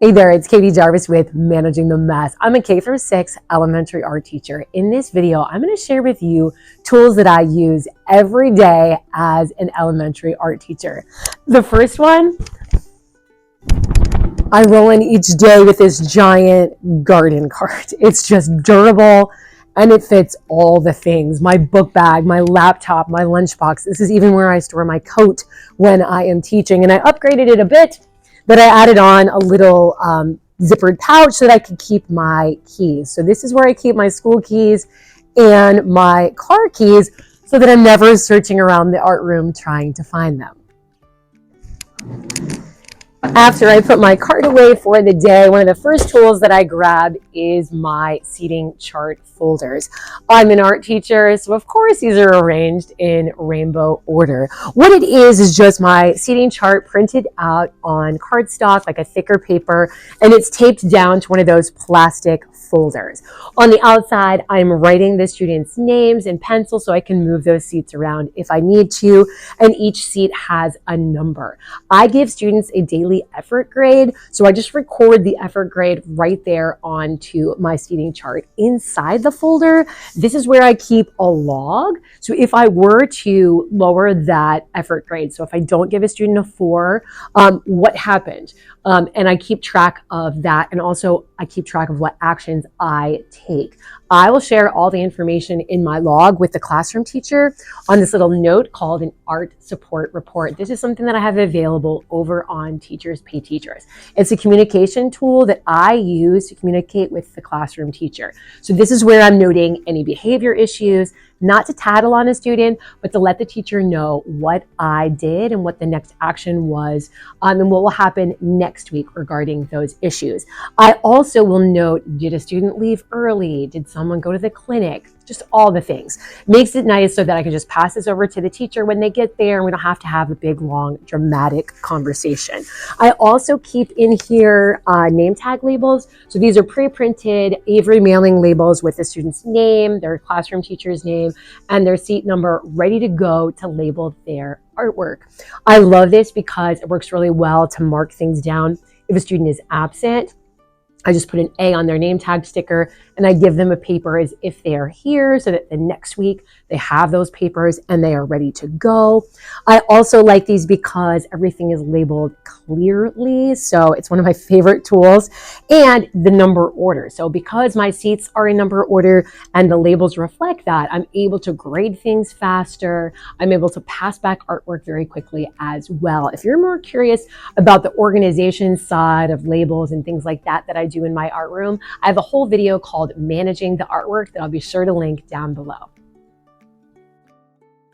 Hey there, it's Katie Jarvis with Managing the Mess. I'm a K-6 elementary art teacher. In this video, I'm going to share with you tools that I use every day as an elementary art teacher. The first one, I roll in each day with this giant garden cart. It's just durable and it fits all the things. My book bag, my laptop, my lunchbox. This is even where I store my coat when I am teaching, and I upgraded it a bit. But I added on a little zippered pouch so that I could keep my keys. So this is where I keep my school keys and my car keys so that I'm never searching around the art room trying to find them. After I put my cart away for the day, one of the first tools that I grab is my seating chart folders. I'm an art teacher, so of course these are arranged in rainbow order. What it is just my seating chart printed out on cardstock, like a thicker paper, and it's taped down to one of those plastic folders. On the outside, I'm writing the students' names in pencil so I can move those seats around if I need to, and each seat has a number. I give students a daily effort grade, so I just record the effort grade right there onto my seating chart. Inside the folder, this is where I keep a log. So if I were to lower that effort grade, so if I don't give a student a 4, what happened? And I keep track of that, and also I keep track of what actions I take. I will share all the information in my log with the classroom teacher on this little note called an art support report. This is something that I have available over on Teachers Pay Teachers. It's a communication tool that I use to communicate with the classroom teacher. So this is where I'm noting any behavior issues, not to tattle on a student, but to let the teacher know what I did and what the next action was, and what will happen next week regarding those issues. I also will note, did a student leave early? Did someone go to the clinic? Just all the things. Makes it nice so that I can just pass this over to the teacher when they get there and we don't have to have a big, long, dramatic conversation. I also keep in here name tag labels. So these are pre-printed Avery mailing labels with the student's name, their classroom teacher's name, and their seat number ready to go to label their artwork. I love this because it works really well to mark things down. If a student is absent, I just put an A on their name tag sticker and I give them a paper as if they are here so that the next week they have those papers and they are ready to go. I also like these because everything is labeled clearly. So it's one of my favorite tools, and the number order. So because my seats are in number order and the labels reflect that, I'm able to grade things faster. I'm able to pass back artwork very quickly as well. If you're more curious about the organization side of labels and things like that I do in my art room, I have a whole video called Managing the Artwork that I'll be sure to link down below.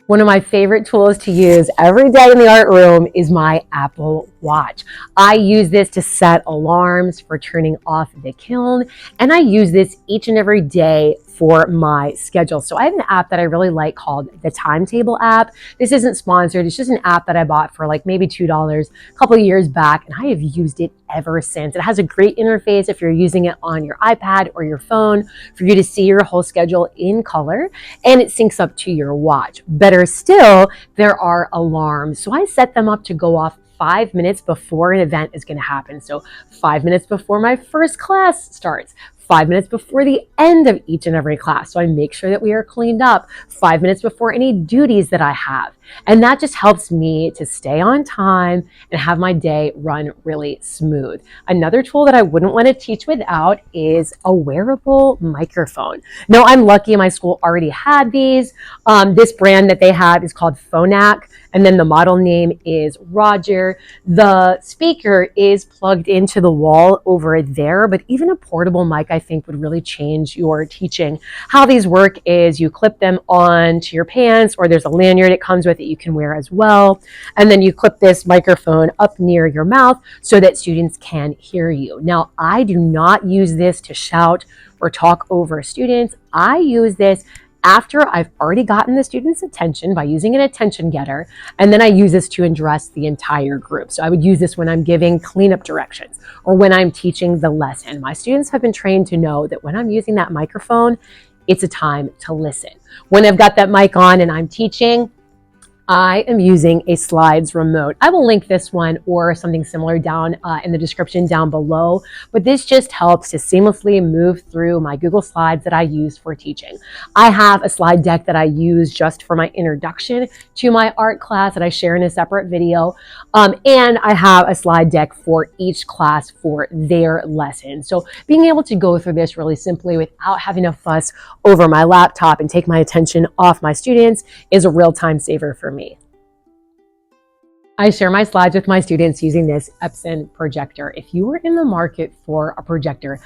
One of my favorite tools to use every day in the art room is my Apple Watch. I use this to set alarms for turning off the kiln, and I use this each and every day for my schedule. So I have an app that I really like called the Timetable app. This isn't sponsored. It's just an app that I bought for like maybe $2 a couple of years back, and I have used it ever since. It has a great interface if you're using it on your iPad or your phone for you to see your whole schedule in color, and it syncs up to your watch. Better still, there are alarms. So I set them up to go off 5 minutes before an event is going to happen. So 5 minutes before my first class starts, 5 minutes before the end of each and every class. So I make sure that we are cleaned up 5 minutes before any duties that I have. And that just helps me to stay on time and have my day run really smooth. Another tool that I wouldn't want to teach without is a wearable microphone. Now, I'm lucky my school already had these. This brand that they have is called Phonac, and then the model name is Roger. The speaker is plugged into the wall over there, but even a portable mic I think would really change your teaching. How these work is you clip them onto your pants, or there's a lanyard it comes with that you can wear as well. And then you clip this microphone up near your mouth so that students can hear you. Now, I do not use this to shout or talk over students. I use this after I've already gotten the student's attention by using an attention getter, and then I use this to address the entire group. So I would use this when I'm giving cleanup directions or when I'm teaching the lesson. My students have been trained to know that when I'm using that microphone, it's a time to listen. When I've got that mic on and I'm teaching, I am using a slides remote. I will link this one or something similar down in the description down below, but this just helps to seamlessly move through my Google Slides that I use for teaching. I have a slide deck that I use just for my introduction to my art class that I share in a separate video, and I have a slide deck for each class for their lesson. So being able to go through this really simply without having to fuss over my laptop and take my attention off my students is a real time saver for me. I share my slides with my students using this Epson projector. If you are in the market for a projector,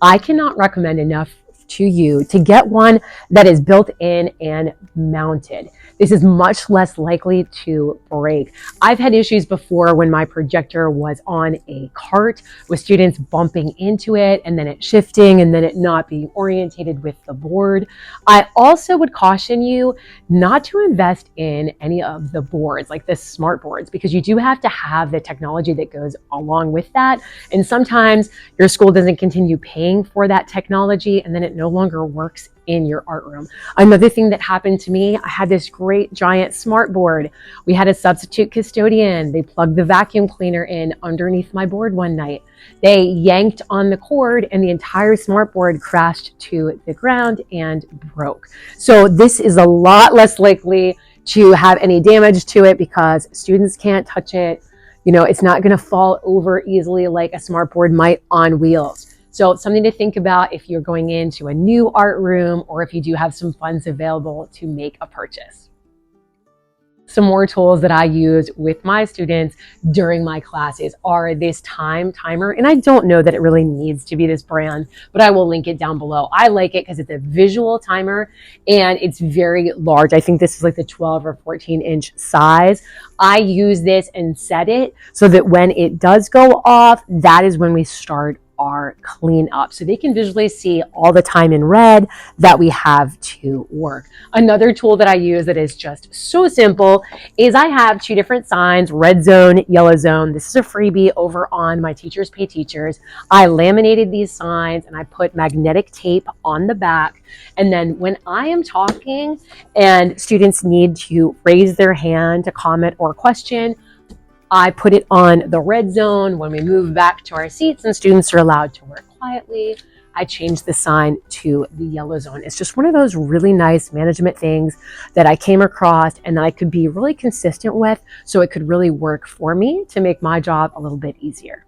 I cannot recommend enough to you to get one that is built in and mounted. This is much less likely to break. I've had issues before when my projector was on a cart with students bumping into it and then it shifting and then it not being orientated with the board. I also would caution you not to invest in any of the boards like the smart boards, because you do have to have the technology that goes along with that. And sometimes your school doesn't continue paying for that technology and then it no longer works in your art room. Another thing that happened to me, I had this great giant smart board. We had a substitute custodian. They plugged the vacuum cleaner in underneath my board one night. They yanked on the cord and the entire smart board crashed to the ground and broke. So this is a lot less likely to have any damage to it because students can't touch it. You know, it's not going to fall over easily like a smart board might on wheels. So something to think about if you're going into a new art room or if you do have some funds available to make a purchase. Some more tools that I use with my students during my classes are this timer. And I don't know that it really needs to be this brand, but I will link it down below. I like it because it's a visual timer and it's very large. I think this is like the 12 or 14 inch size. I use this and set it so that when it does go off, that is when we start our cleanup. So they can visually see all the time in red that we have to work. Another tool that I use that is just so simple is I have two different signs, red zone, yellow zone. This is a freebie over on my Teachers Pay Teachers. I laminated these signs and I put magnetic tape on the back. And then when I am talking and students need to raise their hand to comment or question, I put it on the red zone. When we move back to our seats and students are allowed to work quietly, I change the sign to the yellow zone. It's just one of those really nice management things that I came across and that I could be really consistent with, so it could really work for me to make my job a little bit easier.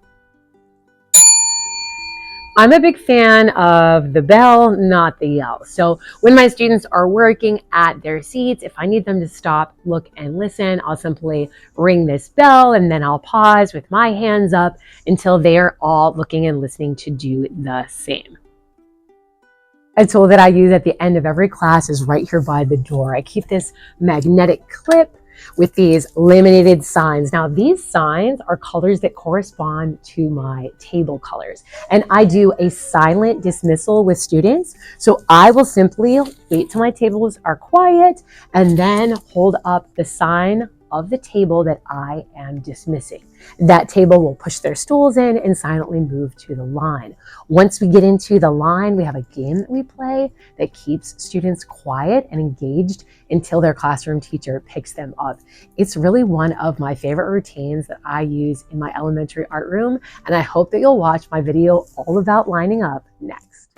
I'm a big fan of the bell, not the yell. So when my students are working at their seats, if I need them to stop, look, and listen, I'll simply ring this bell and then I'll pause with my hands up until they are all looking and listening to do the same. A tool that I use at the end of every class is right here by the door. I keep this magnetic clip with these laminated signs. Now these signs are colors that correspond to my table colors. And I do a silent dismissal with students. So I will simply wait till my tables are quiet and then hold up the sign of the table that I am dismissing. That table will push their stools in and silently move to the line. Once we get into the line, we have a game that we play that keeps students quiet and engaged until their classroom teacher picks them up. It's really one of my favorite routines that I use in my elementary art room, and I hope that you'll watch my video all about lining up next.